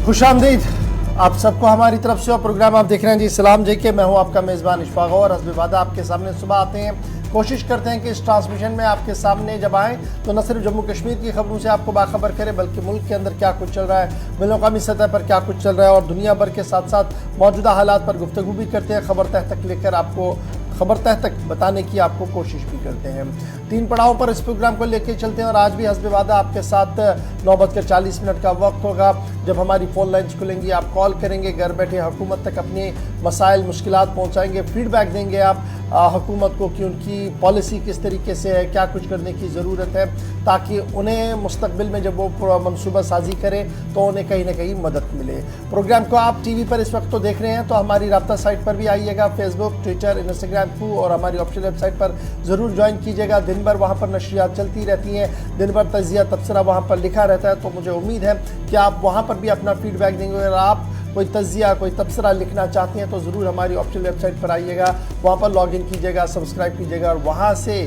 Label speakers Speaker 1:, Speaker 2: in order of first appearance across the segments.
Speaker 1: खुशामदीद आप सबको हमारी तरफ से। और प्रोग्राम आप देख रहे हैं जी सलाम जेके। मैं हूं आपका मेज़बान इशफाक और हस्ब वादा आपके सामने सुबह आते हैं। कोशिश करते हैं कि इस ट्रांसमिशन में आपके सामने जब आएँ तो न सिर्फ जम्मू कश्मीर की खबरों से आपको बाखबर करें, बल्कि मुल्क के अंदर क्या कुछ चल रहा है, बिनुकामी सतह पर क्या कुछ चल रहा है और दुनिया भर के साथ साथ मौजूदा हालात पर गुफ्तगू भी करते हैं। खबर तह तक लेकर आपको खबर तह तक बताने की आपको कोशिश भी करते हैं। 3 पड़ावों पर इस प्रोग्राम को लेकर चलते हैं और आज भी हस्ब वादा आपके साथ 9:40 का वक्त होगा जब हमारी फ़ोन लाइन्स खुलेंगी। आप कॉल करेंगे, घर बैठे हुकूमत तक अपने मसाइल मुश्किलात पहुंचाएंगे, फीडबैक देंगे आप हुकूमत को कि उनकी पॉलिसी किस तरीके से है, क्या कुछ करने की ज़रूरत है, ताकि उन्हें मुस्तकबिल में जब वो मनसूबा साजी करें तो उन्हें कहीं ना कहीं मदद मिले। प्रोग्राम को आप टीवी पर इस वक्त तो देख रहे हैं, तो हमारी राब्ता साइट पर भी आइएगा, फेसबुक, ट्विटर, इंस्टाग्राम को और हमारी ऑफिशियल वेबसाइट पर ज़रूर ज्वाइन कीजिएगा। दिन भर वहाँ पर नशरियात चलती रहती हैं, दिन भर तजिया तबसरा वहाँ पर लिखा रहता है, तो मुझे उम्मीद है कि आप वहाँ पर भी अपना फीडबैक देंगे। अगर आप कोई तजिया कोई तबसरा लिखना चाहते हैं तो ज़रूर हमारी ऑफिशियल वेबसाइट पर आइएगा, वहाँ पर लॉगिन कीजिएगा, सब्सक्राइब कीजिएगा और वहाँ से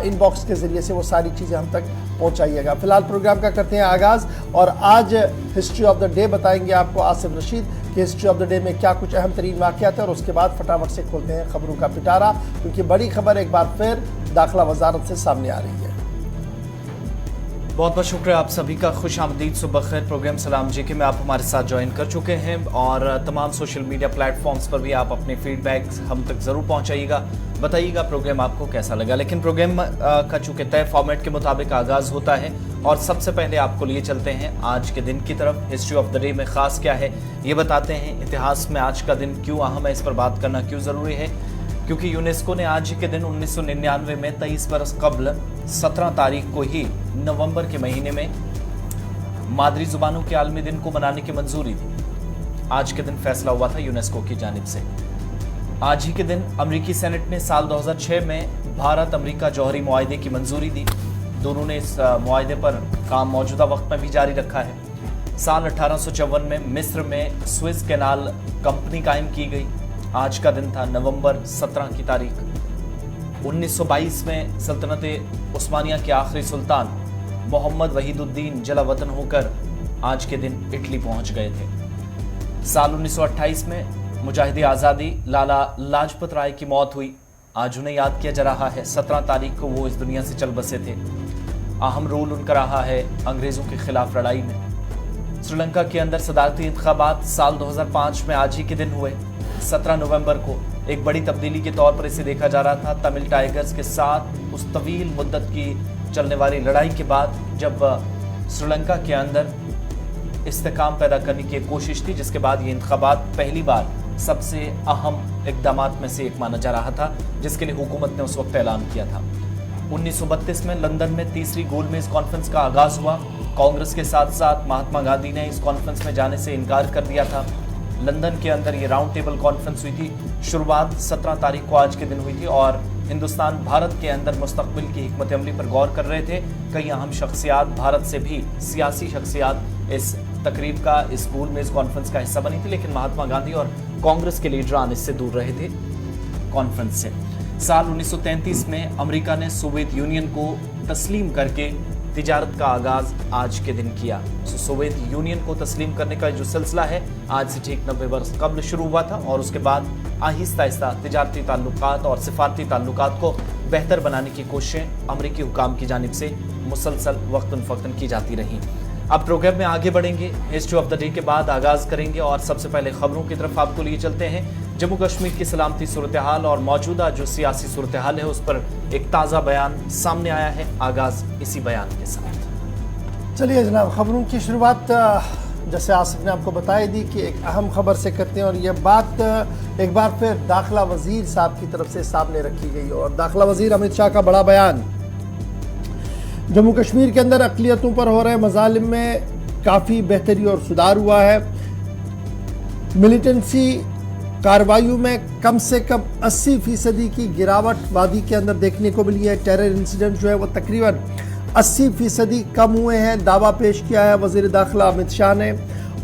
Speaker 1: इनबॉक्स के ज़रिए से वो सारी चीज़ें हम तक पहुँचाइएगा। फ़िलहाल प्रोग्राम का करते हैं आगाज़ और आज हिस्ट्री ऑफ द डे बताएंगे आपको आसिफ रशीद कि हिस्ट्री ऑफ द डे में क्या कुछ अहम तरीन वाक़यात है, और उसके बाद फटाफट से खोलते हैं खबरों का पिटारा, क्योंकि बड़ी खबर एक बार फिर दाखिला वजारत से सामने आ रही है।
Speaker 2: बहुत बहुत शुक्रिया आप सभी का। खुश आमदीद, सुबह खैर। प्रोग्राम सलाम जेके में आप हमारे साथ ज्वाइन कर चुके हैं और तमाम सोशल मीडिया प्लेटफॉर्म्स पर भी आप अपने फीडबैक हम तक ज़रूर पहुंचाइएगा, बताइएगा प्रोग्राम आपको कैसा लगा। लेकिन प्रोग्राम का चूँकि तय फॉर्मेट के मुताबिक आगाज़ होता है और सबसे पहले आपको लिए चलते हैं आज के दिन की तरफ। हिस्ट्री ऑफ द डे में ख़ास क्या है ये बताते हैं, इतिहास में आज का दिन क्यों अहम है, इस पर बात करना क्यों ज़रूरी है, क्योंकि यूनेस्को ने आज के दिन 1999 में 23 बरस कबल 17 तारीख को ही नवंबर के महीने में मादरी ज़ुबानों के आलमी दिन को मनाने की मंजूरी दी। आज के दिन फैसला हुआ था यूनेस्को की जानिब से। आज ही के दिन अमेरिकी सेनेट ने साल 2006 में भारत अमेरिका जौहरी मुआहदे की मंजूरी दी। दोनों ने इस मुआहदे पर काम मौजूदा वक्त में भी जारी रखा है। साल 1854 में मिस्र में स्विस कैनाल कंपनी कायम की गई। आज का दिन था नवंबर 17 की तारीख। 1922 में सल्तनत उस्मानिया के आखिरी सुल्तान मोहम्मद वहीदुद्दीन जलावतन होकर आज के दिन इटली पहुंच गए थे। साल 1928 में मुजाहिद आज़ादी लाला लाजपत राय की मौत हुई। आज उन्हें याद किया जा रहा है। 17 तारीख को वो इस दुनिया से चल बसे थे। अहम रोल उनका रहा है अंग्रेज़ों के खिलाफ लड़ाई में। श्रीलंका के अंदर सदारती इंतखाबात साल 2005 में आज ही के दिन हुए। 17 नवंबर को एक बड़ी तब्दीली के तौर पर इसे देखा जा रहा था। तमिल टाइगर्स के साथ उस तवील मुद्दत की चलने वाली लड़ाई के बाद जब श्रीलंका के अंदर इस्तेकाम पैदा करने की एक कोशिश थी, जिसके बाद ये इंतखाबात पहली बार सबसे अहम इक़दामात में से एक माना जा रहा था, जिसके लिए हुकूमत ने उस वक्त ऐलान किया था। 1932 में लंदन में तीसरी गोलमेज कॉन्फ्रेंस का आगाज़ हुआ। कांग्रेस के साथ साथ महात्मा गांधी ने इस कॉन्फ्रेंस में जाने से इनकार कर दिया था। लंदन के अंदर ये राउंड टेबल कॉन्फ्रेंस हुई थी। शुरुआत 17 तारीख को आज के दिन हुई थी और हिंदुस्तान भारत के अंदर मुस्तकबिल की हिकमत अमली पर गौर कर रहे थे। कई अहम शख्सियात, भारत से भी सियासी शख्सियात इस तकरीब का, इस गोलमेज कॉन्फ्रेंस का हिस्सा बनी थी, लेकिन महात्मा गांधी और कांग्रेस के लीडरान इससे दूर रहे थे कॉन्फ्रेंस से। साल 1933 में अमेरिका ने सोवियत यूनियन को तस्लीम करके तिजारत का आगाज़ आज के दिन किया। सोवियत यूनियन को तस्लीम करने का जो सिलसिला है आज से ठीक 90 वर्ष कबल शुरू हुआ था और उसके बाद आहिस्ता आहिस्ता तिजारती ताल्लुकात और सिफारती ताल्लुकात को बेहतर बनाने की कोशिशें अमरीकी हुकाम की जानिब से मुसलसल वक्तन फ़क्तन की जाती रहीं। अब प्रोग्राम में आगे बढ़ेंगे। हिस्ट्री ऑफ द डे के बाद आगाज़ करेंगे और सबसे पहले खबरों की तरफ आपको लिए चलते हैं। जम्मू कश्मीर की सलामती सूरत हाल और मौजूदा जो सियासी सूरत हाल है उस पर एक ताज़ा बयान सामने आया है। आगाज़ इसी बयान के साथ।
Speaker 1: चलिए जनाब, खबरों की शुरुआत जैसे आसिफ ने आपको बताई दी कि एक अहम खबर से करते हैं और यह बात एक बार फिर दाखिला वजीर साहब की तरफ से सामने रखी गई और दाखिला वजीर अमित शाह का बड़ा बयान। जम्मू कश्मीर के अंदर अक़लियतों पर हो रहे मज़ालिम में काफ़ी बेहतरी और सुधार हुआ है। मिलिटेंसी कार्रवाइयों में कम से कम 80% की गिरावट वादी के अंदर देखने को मिली है। टेरर इंसिडेंट जो है वो तकरीबन 80% कम हुए हैं, दावा पेश किया है वज़ीर दाखिला अमित शाह ने।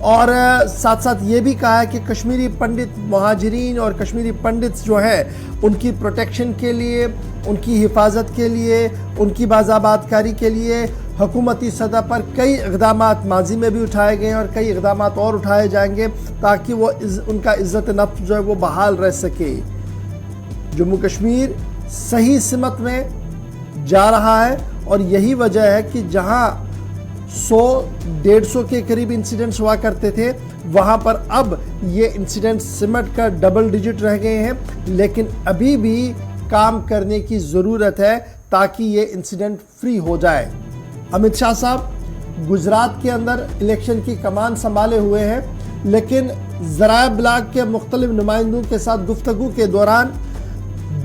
Speaker 1: और साथ साथ ये भी कहा है कि कश्मीरी पंडित महाजिरीन और कश्मीरी पंडित जो हैं उनकी प्रोटेक्शन के लिए, उनकी हिफाजत के लिए, उनकी बाज़ाबातकारी के लिए हुकूमती सतह पर कई इक़दाम माजी में भी उठाए गए हैं और कई इक़दाम और उठाए जाएंगे ताकि वो उनका इज़्ज़त नफ्स जो है वो बहाल रह सके। जम्मू कश्मीर सही सिमत में जा रहा है और यही वजह है कि जहां 100-150 के करीब इंसिडेंट्स हुआ करते थे वहां पर अब ये इंसिडेंट सिमट कर डबल डिजिट रह गए हैं, लेकिन अभी भी काम करने की ज़रूरत है ताकि ये इंसिडेंट फ्री हो जाए। अमित शाह साहब गुजरात के अंदर इलेक्शन की कमान संभाले हुए हैं, लेकिन ज़राए इब्लाग के मुख्तलिफ नुमाइंदों के साथ गुफ्तगू के दौरान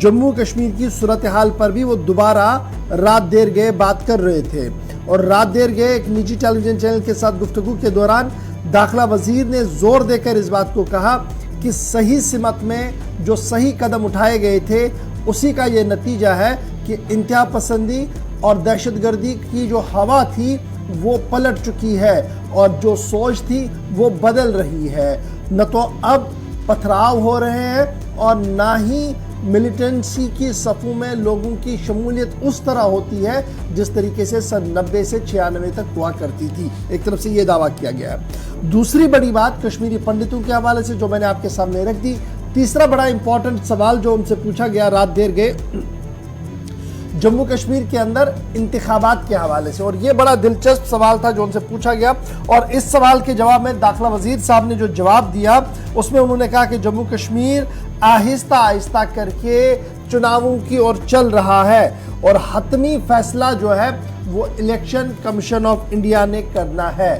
Speaker 1: जम्मू कश्मीर की सूरत हाल पर भी वो दोबारा रात देर गए बात कर रहे थे। और रात देर गए एक निजी टेलीविजन चैनल के साथ गुफ्तगू के दौरान दाखिला वजीर ने जोर देकर इस बात को कहा कि सही सिमत में जो सही कदम उठाए गए थे उसी का ये नतीजा है कि इंतहा पसंदी और दहशतगर्दी की जो हवा थी वो पलट चुकी है और जो सोच थी वो बदल रही है। न तो अब पथराव हो रहे हैं और ना ही मिलिटेंसी की सफ़ों में लोगों की शमूलियत उस तरह होती है जिस तरीके से सन 90 से 96 तक हुआ करती थी। एक तरफ से ये दावा किया गया है। दूसरी बड़ी बात कश्मीरी पंडितों के हवाले से जो मैंने आपके सामने रख दी। तीसरा बड़ा इंपॉर्टेंट सवाल जो उनसे पूछा गया रात देर गए जम्मू कश्मीर के अंदर इंतखाबात के हवाले से, और ये बड़ा दिलचस्प सवाल था जो उनसे पूछा गया। और इस सवाल के जवाब में दाखिला वजीर साहब ने जो जवाब दिया उसमें उन्होंने कहा कि जम्मू कश्मीर आहिस्ता आहिस्ता करके चुनावों की ओर चल रहा है और हतमी फैसला जो है वो इलेक्शन कमीशन ऑफ इंडिया ने करना है।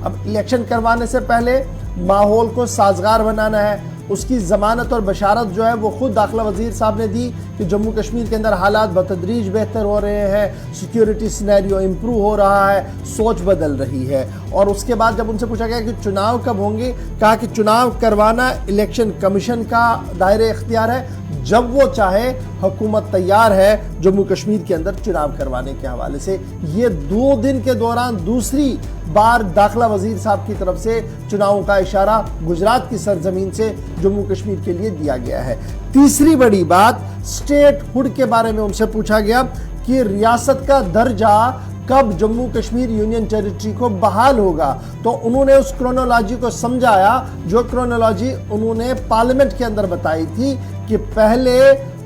Speaker 1: अब इलेक्शन करवाने से पहले माहौल को साजगार बनाना है, उसकी ज़मानत और बशारत जो है वो खुद दाखिला वजीर साहब ने दी कि जम्मू कश्मीर के अंदर हालात बतदरीज बेहतर हो रहे हैं, सिक्योरिटी सिनेरियो इम्प्रूव हो रहा है, सोच बदल रही है। और उसके बाद जब उनसे पूछा गया कि चुनाव कब होंगे, कहा कि चुनाव करवाना इलेक्शन कमीशन का दायरे इख्तियार है, जब वो चाहे हुकूमत तैयार है जम्मू कश्मीर के अंदर चुनाव करवाने के हवाले से। ये 2 दिन के दौरान दूसरी बार दाखिला वजीर साहब की तरफ से चुनावों का इशारा गुजरात की सरजमीन से जम्मू कश्मीर के लिए दिया गया है। तीसरी बड़ी बात स्टेट हुड के बारे में उनसे पूछा गया कि रियासत का दर्जा कब जम्मू कश्मीर यूनियन टेरिटरी को बहाल होगा, तो उन्होंने उस क्रोनोलॉजी को समझाया जो क्रोनोलॉजी उन्होंने पार्लियामेंट के अंदर बताई थी कि पहले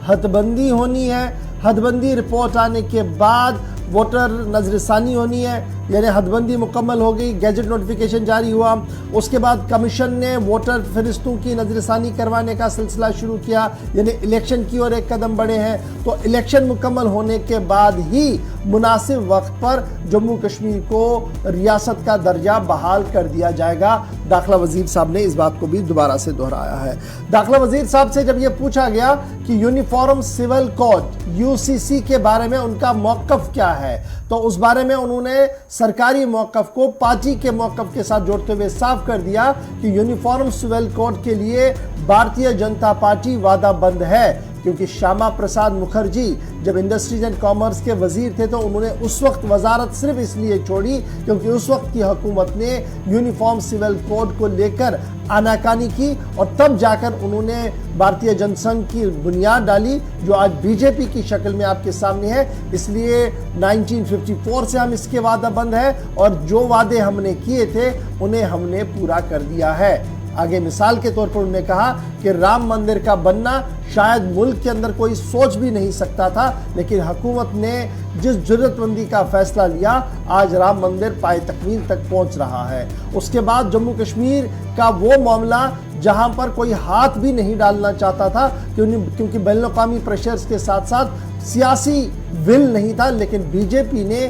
Speaker 1: हदबंदी होनी है, हदबंदी रिपोर्ट आने के बाद वोटर नजरसानी होनी है, यानी हदबंदी मुकम्मल हो गई, गैजेट नोटिफिकेशन जारी हुआ, उसके बाद कमीशन ने वोटर फहरिस्तों की नजरसानी करवाने का सिलसिला शुरू किया, यानी इलेक्शन की ओर एक कदम बढ़े हैं। तो इलेक्शन मुकम्मल होने के बाद ही मुनासिब वक्त पर जम्मू कश्मीर को रियासत का दर्जा बहाल कर दिया जाएगा। दाखिला वजीर साहब ने इस बात को भी दोबारा से दोहराया है। दाखिला वजीर साहब से जब यह पूछा गया कि यूनिफॉर्म सिविल कोड यूसीसी के बारे में उनका मौक़िफ़ क्या है, तो उस बारे में उन्होंने सरकारी मौक़िफ़ को पार्टी के मौक़िफ़ के साथ जोड़ते हुए साफ कर दिया कि यूनिफॉर्म सिविल कोड के लिए भारतीय जनता पार्टी वादाबंद है, क्योंकि श्यामा प्रसाद मुखर्जी जब इंडस्ट्रीज एंड कॉमर्स के वजीर थे तो उन्होंने उस वक्त वजारत सिर्फ इसलिए छोड़ी क्योंकि उस वक्त की हुकूमत ने यूनिफॉर्म सिविल कोड को लेकर आनाकानी की और तब जाकर उन्होंने भारतीय जनसंघ की बुनियाद डाली जो आज बीजेपी की शक्ल में आपके सामने है। इसलिए 1954 से हम इसके वादाबंद हैं और जो वादे हमने किए थे उन्हें हमने पूरा कर दिया है। आगे मिसाल के तौर पर उन्होंने कहा कि राम मंदिर का बनना शायद मुल्क के अंदर कोई सोच भी नहीं सकता था, लेकिन हुकूमत ने जिस जुर्रतमंदी का फैसला लिया आज राम मंदिर पाए तकमील तक पहुंच रहा है। उसके बाद जम्मू कश्मीर का वो मामला जहां पर कोई हाथ भी नहीं डालना चाहता था क्योंकि बैनुल-अक़वामी प्रेशर्स के साथ साथ सियासी विल नहीं था, लेकिन बीजेपी ने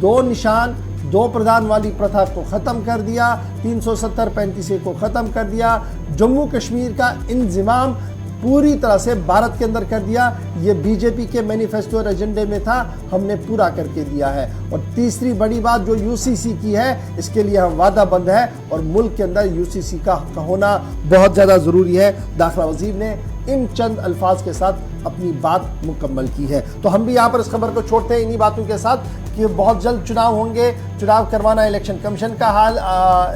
Speaker 1: 2 निशान 2 प्रधान वाली प्रथा को ख़त्म कर दिया, 370-35 को ख़त्म कर दिया, जम्मू कश्मीर का इंज़िमाम पूरी तरह से भारत के अंदर कर दिया। ये बीजेपी के मैनिफेस्टो और एजेंडे में था, हमने पूरा करके दिया है। और तीसरी बड़ी बात जो यूसीसी की है, इसके लिए हम वादाबंद है और मुल्क के अंदर यूसीसी का होना बहुत ज़्यादा ज़रूरी है। दाखिला वजीर ने इन चंद अल्फाज के साथ अपनी बात मुकम्मल की है। तो हम भी यहाँ पर इस खबर को छोड़ते हैं इन्हीं बातों के साथ कि बहुत जल्द चुनाव होंगे, चुनाव करवाना इलेक्शन कमीशन का हाल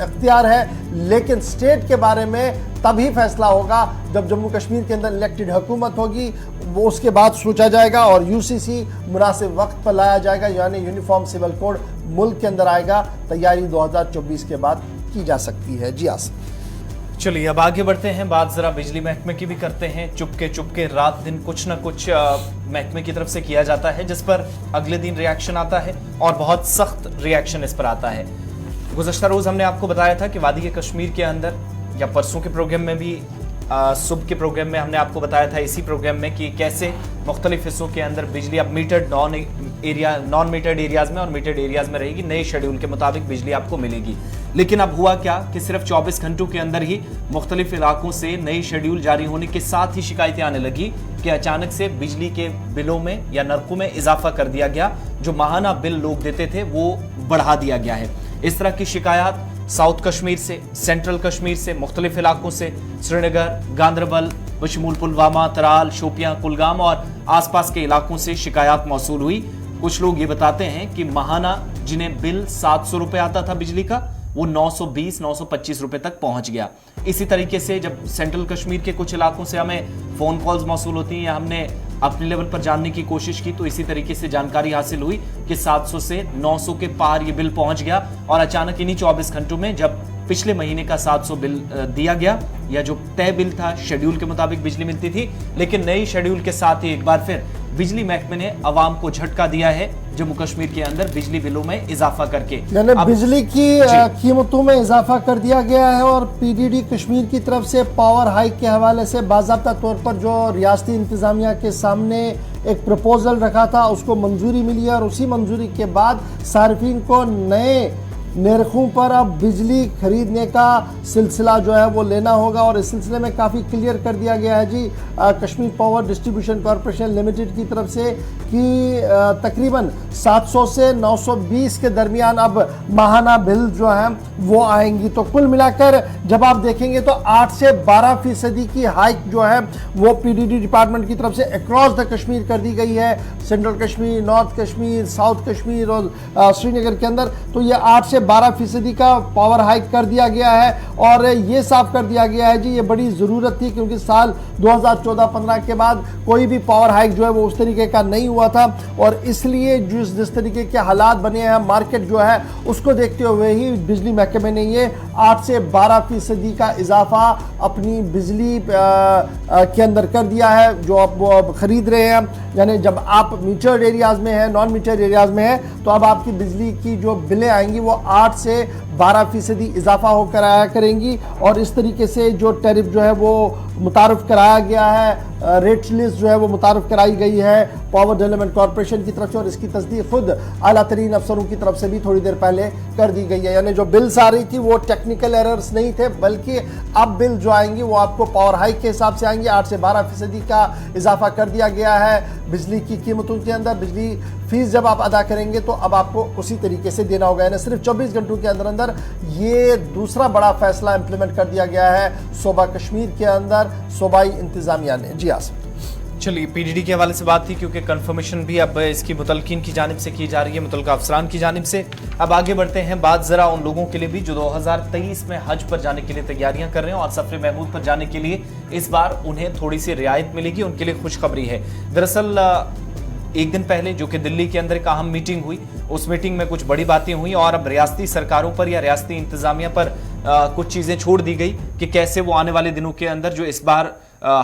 Speaker 1: इख्तियार है, लेकिन स्टेट के बारे में तभी फैसला होगा जब जम्मू कश्मीर के अंदर इलेक्टेड हुकूमत होगी, वो उसके बाद सोचा जाएगा और यूसीसी मुनासिब वक्त पर लाया जाएगा, यानी यूनिफॉर्म सिविल कोड मुल्क के अंदर आएगा। तैयारी 2024 के बाद की जा सकती है। जी आसिफ,
Speaker 2: चलिए अब आगे बढ़ते हैं, बात जरा बिजली महकमे की भी करते हैं। चुपके रात दिन कुछ ना कुछ महकमे की तरफ से किया जाता है, जिस पर अगले दिन रिएक्शन आता है और बहुत सख्त रिएक्शन इस पर आता है। गुज़श्ता रोज हमने आपको बताया था कि वादी के कश्मीर के अंदर, या परसों के प्रोग्राम में भी, सुबह के प्रोग्राम में हमने आपको बताया था इसी प्रोग्राम में कि कैसे मुख्तलिफ हिस्सों के अंदर बिजली अब मीटर्ड नॉन मीटर्ड एरियाज में और मीटर्ड एरियाज में रहेगी, नए शेड्यूल के मुताबिक बिजली आपको मिलेगी। लेकिन अब हुआ क्या कि सिर्फ 24 घंटों के अंदर ही मुख्तलिफ इलाकों से नई शेड्यूल जारी होने के साथ ही शिकायतें आने लगी कि अचानक से बिजली के बिलों में या नरकों में इजाफा कर दिया गया, जो माहाना बिल लोग देते थे वो बढ़ा दिया गया है। इस तरह की शिकायत साउथ कश्मीर से, सेंट्रल कश्मीर से, मुख्तलिफ इलाकों से, श्रीनगर, गांदरबल, बशमूल पुलवामा, तराल, शोपियां, कुलगाम और आसपास के इलाकों से शिकायत मौसूल हुई। कुछ लोग ये बताते हैं कि माहाना जिन्हें बिल 700 रुपए आता था बिजली का, वो 920-925 रुपए तक पहुंच गया। इसी तरीके से जब सेंट्रल कश्मीर के कुछ इलाकों से हमें फोन कॉल्स मौसूल होती हैं या हमने अपने लेवल पर जानने की कोशिश की, तो इसी तरीके से जानकारी हासिल हुई कि 700 से 900 के पार ये बिल पहुंच गया। और अचानक इन्हीं 24 घंटों में जब पिछले महीने का 700 बिल दिया गया, या जो तय बिल था, शेड्यूल के मुताबिक बिजली मिलती थी, लेकिन नई शेड्यूल के साथ ही एक बार फिर बिजली महकमे ने अवाम को झटका दिया है जम्मू कश्मीर के अंदर बिजली बिलों में इजाफा करके।
Speaker 1: यानी बिजली की कीमतों में इजाफा कर दिया गया है और पीडीडी कश्मीर की तरफ से पावर हाइक के हवाले से बाज़ाब्ता तौर पर जो रियासती इंतजामिया के सामने एक प्रपोजल रखा था उसको मंजूरी मिली है और उसी मंजूरी के बाद सार्फिन को नए नरखों पर अब बिजली खरीदने का सिलसिला जो है वो लेना होगा। और इस सिलसिले में काफ़ी क्लियर कर दिया गया है जी Kashmir power distribution corporation limited की तरफ से कि तकरीबन 700 से 920 के दरमियान अब माहाना बिल जो हैं वो आएंगी। तो कुल मिलाकर जब आप देखेंगे तो 8 से 12% की हाइक जो है वो पीडीडी डिपार्टमेंट की तरफ से अक्रॉस द कश्मीर कर दी गई है, central Kashmir, north Kashmir, south Kashmir और श्रीनगर के अंदर। तो ये 8 से 12% का पावर हाइक कर दिया गया है और ये साफ कर दिया गया है जी ये बड़ी ज़रूरत थी, क्योंकि साल 2014-15 के बाद कोई भी पावर हाइक जो है वो उस तरीके का नहीं हुआ था और इसलिए जिस तरीके के हालात बने हैं मार्केट जो है उसको देखते हुए ही बिजली महकमे ने ये 8 से 12% का इजाफा अपनी बिजली के अंदर कर दिया है जो आप वो खरीद रहे हैं। यानी जब आप मीटर्ड एरियाज में हैं, नॉन मीटर्ड एरियाज में हैं, तो अब आपकी बिजली की जो बिलें आएंगी वो 8 से 12% इजाफा होकर आया करेंगी। और इस तरीके से जो टैरिफ जो है वो मुतारफ़ कराया गया है, रेट लिस्ट जो है वो मुतारफ़ कराई गई है पावर डेवलपमेंट कॉरपोरेशन की तरफ से और इसकी तस्दीक खुद आला तरीन अफसरों की तरफ से भी थोड़ी देर पहले कर दी गई है। यानी जो बिल्स आ रही थी वो टेक्निकल एरर्स नहीं थे, बल्कि अब बिल जो आएंगी वो आपको पावर हाइक के हिसाब से आएंगे। 8 से 12% का इजाफा कर दिया गया है बिजली की कीमतों के अंदर। बिजली फीस जब आप अदा करेंगे तो अब आपको उसी तरीके से देना होगा। यानी सिर्फ 24 घंटों के अंदर अंदर ये दूसरा बड़ा फैसला इंप्लीमेंट कर दिया गया है सूबा कश्मीर के अंदर सूबाई इंतजामिया ने। जी आसिफ,
Speaker 2: चलिए पीडीडी के हवाले से बात थी क्योंकि कंफर्मेशन भी अब इसकी मुतलकिन की जानिब से की जा रही है, मुतलका अफसरान की जानिब से। अब आगे बढ़ते हैं, बात जरा उन लोगों के लिए भी जो 2023 में हज पर जाने के लिए तैयारियां कर रहे हैं और सफर महमूद पर जाने के लिए इस बार उन्हें थोड़ी सी रियायत मिलेगी, उनके लिए खुशखबरी है। दरअसल एक दिन पहले जो कि दिल्ली के अंदर एक अहम मीटिंग हुई, उस मीटिंग में कुछ बड़ी बातें हुई और अब रियासती सरकारों पर या रियासती इंतजामिया पर कुछ चीज़ें छोड़ दी गई कि कैसे वो आने वाले दिनों के अंदर जो इस बार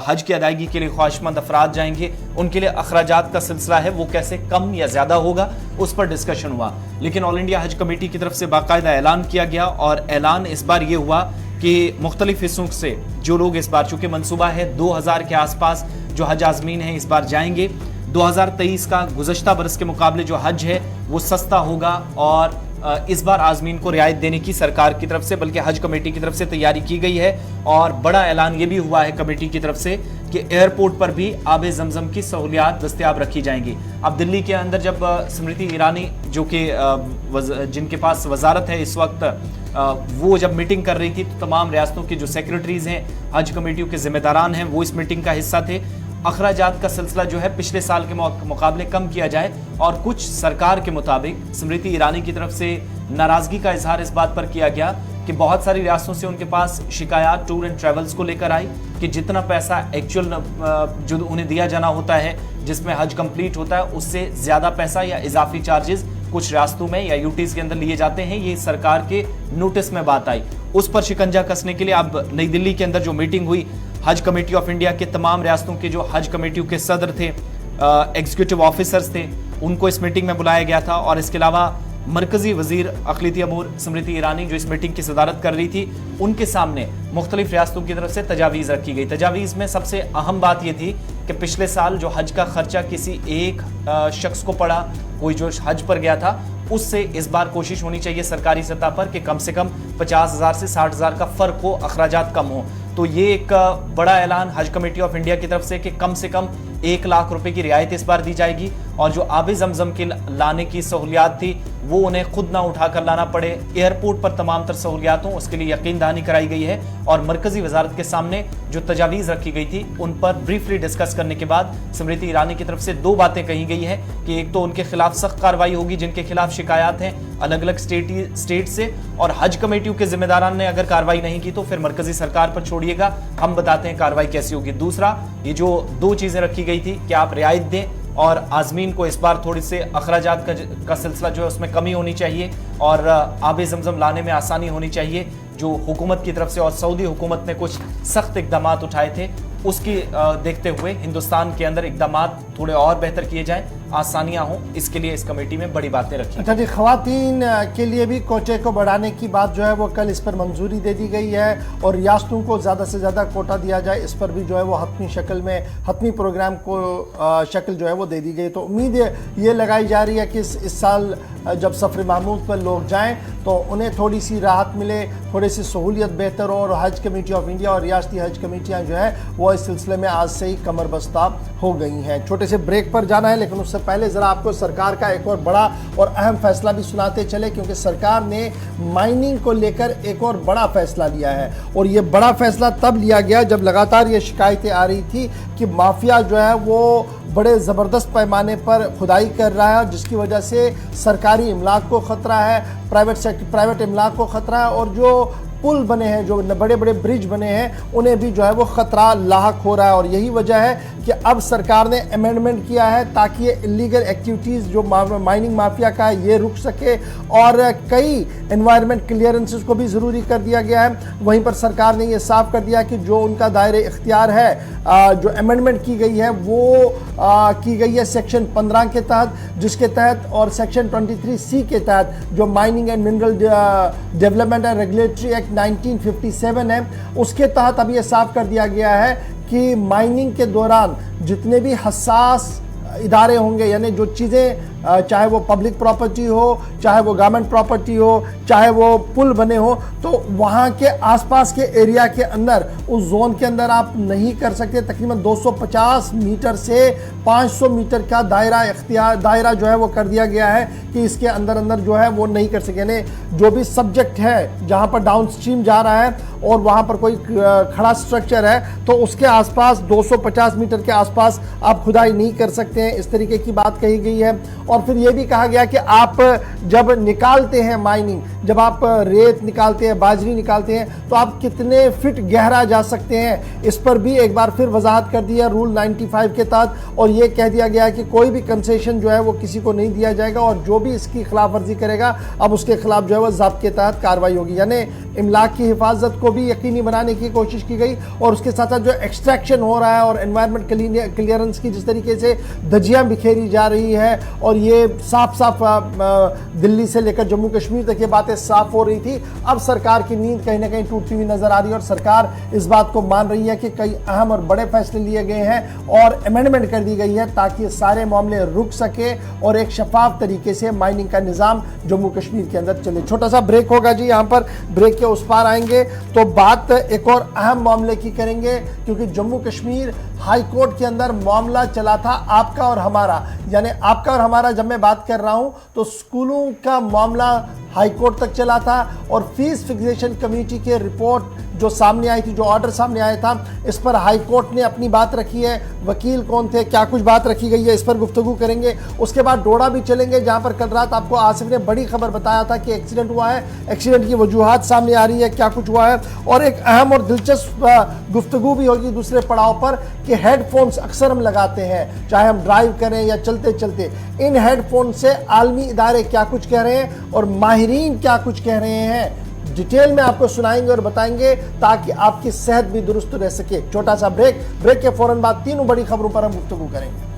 Speaker 2: हज की अदायगी के लिए ख्वाहिशमंद अफराद जाएंगे उनके लिए अखराजात का सिलसिला है वो कैसे कम या ज़्यादा होगा, उस पर डिस्कशन हुआ। लेकिन ऑल इंडिया हज कमेटी की तरफ से बाकायदा ऐलान किया गया और ऐलान इस बार ये हुआ कि मुख्तलिफ हिस्सों से जो लोग इस बार, चूँकि मनसूबा है 2000 के आसपास जो हज आज़मीन हैं इस बार जाएंगे। 2023 का गुज़श्ता बरस के मुकाबले जो हज है वो सस्ता होगा और इस बार आज़मीन को रियायत देने की सरकार की तरफ से, बल्कि हज कमेटी की तरफ से तैयारी की गई है। और बड़ा ऐलान ये भी हुआ है कमेटी की तरफ से कि एयरपोर्ट पर भी आबे जमजम की सहूलियात दस्तयाब रखी जाएंगी। अब दिल्ली के अंदर जब स्मृति ईरानी जो कि जिनके पास वजारत है इस वक्त, वो जब मीटिंग कर रही थी तो तमाम रियासतों के जो सेक्रेटरीज हैं, हज कमेटियों के जिम्मेदारान हैं, वो इस मीटिंग का हिस्सा थे। अखराजात का सिलसिला जो है पिछले साल के मुकाबले कम किया जाए, और कुछ सरकार के मुताबिक स्मृति ईरानी की तरफ से नाराजगी का इजहार इस बात पर किया गया कि बहुत सारी रियासतों से उनके पास शिकायत टूर एंड ट्रेवल्स को लेकर आई कि जितना पैसा एक्चुअल जो उन्हें दिया जाना होता है, जिसमें हज कंप्लीट होता है, उससे ज्यादा पैसा या इजाफी चार्जेस कुछ रियासतों में या यूटीज के अंदर लिए जाते हैं। ये सरकार के नोटिस में बात आई। उस पर शिकंजा कसने के लिए अब नई दिल्ली के अंदर जो मीटिंग हुई, हज कमेटी ऑफ इंडिया के तमाम रियासतों के जो हज कमेटियों के सदर थे, एग्जीक्यूटिव ऑफिसर्स थे, उनको इस मीटिंग में बुलाया गया था। और इसके अलावा मरकजी वजीर अक़लीती अमूर स्मृति ईरानी जो इस मीटिंग की सदारत कर रही थी, उनके सामने मुख्तलिफ रियासतों की तरफ से तजावीज़ रखी गई। तजावीज़ में सबसे अहम बात यह थी कि पिछले साल जो हज का खर्चा किसी एक शख्स को पड़ा, कोई जो हज पर गया था, उससे इस बार कोशिश होनी चाहिए सरकारी सतह पर कि कम से कम 50,000 से 60,000 का फ़र्क हो, अखराजात कम हो। तो ये एक बड़ा ऐलान हज कमेटी ऑफ इंडिया की तरफ से कि कम से कम 1 लाख रुपए की रियायत इस बार दी जाएगी, और जो आबे जमजम के लाने की सहूलियात थी वो उन्हें खुद ना उठा कर लाना पड़े। एयरपोर्ट पर तमाम तर सहूलियात हों, उसके लिए यकीन दहानी कराई गई है। और मरकजी वजारत के सामने जो तजावीज़ रखी गई थी उन पर ब्रीफली डिस्कस करने के बाद स्मृति ईरानी की तरफ से 2 बातें कही गई है कि एक तो उनके खिलाफ सख्त कार्रवाई होगी जिनके खिलाफ शिकायत हैं अलग अलग स्टेट से, और हज कमेटियों के जिम्मेदारान ने अगर कार्रवाई नहीं की तो फिर मरकजी सरकार पर छोड़िएगा, हम बताते हैं कार्रवाई कैसी होगी। दूसरा, ये जो 2 चीजें रखी गई थी कि आप रियायत दें और आजमीन को इस बार थोड़ी से अखराजात का सिलसिला जो है उसमें कमी होनी चाहिए, और आबे जमजम लाने में आसानी होनी चाहिए। जो हुकूमत की तरफ से और सऊदी हुकूमत ने कुछ सख्त इकदाम उठाए थे, उसकी देखते हुए हिंदुस्तान के अंदर इकदाम थोड़े और बेहतर किए जाएं, आसानियां हों, इसके लिए इस कमेटी में बड़ी बातें रखी।
Speaker 1: अच्छा जी, खवातीन के लिए भी कोटे को बढ़ाने की बात जो है वो कल इस पर मंजूरी दे दी गई है, और रियासतों को ज़्यादा से ज़्यादा कोटा दिया जाए, इस पर भी जो है वो हतमी शक्ल में, हतमी प्रोग्राम को शक्ल जो है वो दे दी गई। तो उम्मीद ये लगाई जा रही है कि इस साल जब सफ़र महमूद पर लोग जाएं तो उन्हें थोड़ी सी राहत मिले, थोड़ी सी सहूलियत बेहतर हो, और हज कमेटी ऑफ इंडिया और रियासती हज कमेटियाँ जो है वो इस सिलसिले में आज से ही कमर बस्ता हो गई हैं। छोटे से ब्रेक पर जाना है, लेकिन उससे पहले ज़रा आपको सरकार का एक और बड़ा और अहम फैसला भी सुनाते चले, क्योंकि सरकार ने माइनिंग को लेकर एक और बड़ा फैसला लिया है। और ये बड़ा फैसला तब लिया गया जब लगातार ये शिकायतें आ रही थी कि माफिया जो है वो बड़े ज़बरदस्त पैमाने पर खुदाई कर रहा है, जिसकी वजह से सरकारी इमलाक को ख़तरा है, प्राइवेट इमलाक को ख़तरा है, और जो पुल बने हैं, जो बड़े बड़े ब्रिज बने हैं, उन्हें भी जो है वो ख़तरा लाहक हो रहा है। और यही वजह है कि अब सरकार ने अमेंडमेंट किया है ताकि ये इलीगल एक्टिविटीज़ जो माइनिंग माफिया का है ये रुक सके, और कई एनवायरनमेंट क्लियरेंसेस को भी ज़रूरी कर दिया गया है। वहीं पर सरकार ने ये साफ कर दिया कि जो उनका दायरे इख्तियार है, जो अमेंडमेंट की गई है वो की गई है सेक्शन 15 के तहत, जिसके तहत, और सेक्शन 23C के तहत जो mining and mineral development and regulatory act 1957 है, उसके तहत अब ये साफ कर दिया गया है कि माइनिंग के दौरान जितने भी हसास इदारे होंगे, यानी जो चीज़ें चाहे वो पब्लिक प्रॉपर्टी हो, चाहे वो गवर्नमेंट प्रॉपर्टी हो, चाहे वो पुल बने हो, तो वहाँ के आसपास के एरिया के अंदर, उस जोन के अंदर आप नहीं कर सकते। तकरीबन 250 मीटर से 500 मीटर का दायरा जो है वो कर दिया गया है कि इसके अंदर जो है वो नहीं कर सके। यानी जो भी सब्जेक्ट है जहाँ पर डाउन स्ट्रीम जा रहा है और वहाँ पर कोई खड़ा स्ट्रक्चर है, तो उसके आसपास 250 मीटर के आसपास आप खुदाई नहीं कर सकते हैं, इस तरीके की बात कही गई है। और फिर यह भी कहा गया कि आप जब निकालते हैं माइनिंग, जब आप रेत निकालते हैं, बाजरी निकालते हैं, तो आप कितने फिट गहरा जा सकते हैं, इस पर भी एक बार फिर वजाहत कर दी है रूल 95 के तहत। और ये कह दिया गया कि कोई भी कंसेशन जो है वो किसी को नहीं दिया जाएगा, और जो भी इसकी खिलाफ वर्जी करेगा अब उसके खिलाफ जो है वो ज़ब्त के तहत कार्रवाई होगी। यानी इमलाक की हिफाजत को भी यकीनी बनाने की कोशिश की गई, और उसके साथ साथ जो एक्सट्रैक्शन हो रहा है और एनवायरनमेंट क्लियरेंस की जिस तरीके से धज्जियाँ बिखेरी जा रही है, और और ये साफ साफ दिल्ली से लेकर जम्मू कश्मीर तक ये बातें साफ हो रही थी। अब सरकार की नींद कहीं ना कहीं टूटती हुई नजर आ रही है और सरकार इस बात को मान रही है कि कई अहम और बड़े फैसले लिए गए हैं और अमेंडमेंट कर दी गई है ताकि सारे मामले रुक सके और एक शफाफ तरीके से माइनिंग का निजाम जम्मू कश्मीर के अंदर चले। छोटा सा ब्रेक होगा जी, यहाँ पर ब्रेक के उस पार आएंगे तो बात एक और अहम मामले की करेंगे, क्योंकि जम्मू कश्मीर हाई कोर्ट के अंदर मामला चला था आपका और हमारा, यानी आपका और हमारा जब मैं बात कर रहा हूं तो स्कूलों का मामला हाई कोर्ट तक चला था और फीस फिक्सेशन कमेटी के रिपोर्ट जो सामने आई थी, जो ऑर्डर सामने आया था, इस पर हाई कोर्ट ने अपनी बात रखी है। वकील कौन थे, क्या कुछ बात रखी गई है, इस पर गुफ्तगू करेंगे। उसके बाद डोडा भी चलेंगे जहां पर कल रात आपको आसिफ ने बड़ी खबर बताया था कि एक्सीडेंट हुआ है, एक्सीडेंट की वजूहात सामने आ रही है, क्या कुछ हुआ है। और एक अहम और दिलचस्प गुफ्तगू भी होगी दूसरे पड़ाव पर कि हेडफोन्स अक्सर हम लगाते हैं चाहे हम ड्राइव करें या चलते चलते, इन हेडफोन से आलमी इदारे क्या कुछ कह रहे हैं और माहिरीन क्या कुछ कह रहे हैं, डिटेल में आपको सुनाएंगे और बताएंगे ताकि आपकी सेहत भी दुरुस्त रह सके। छोटा सा ब्रेक के फौरन बाद तीनों बड़ी खबरों पर हम गुफ्तगू करेंगे।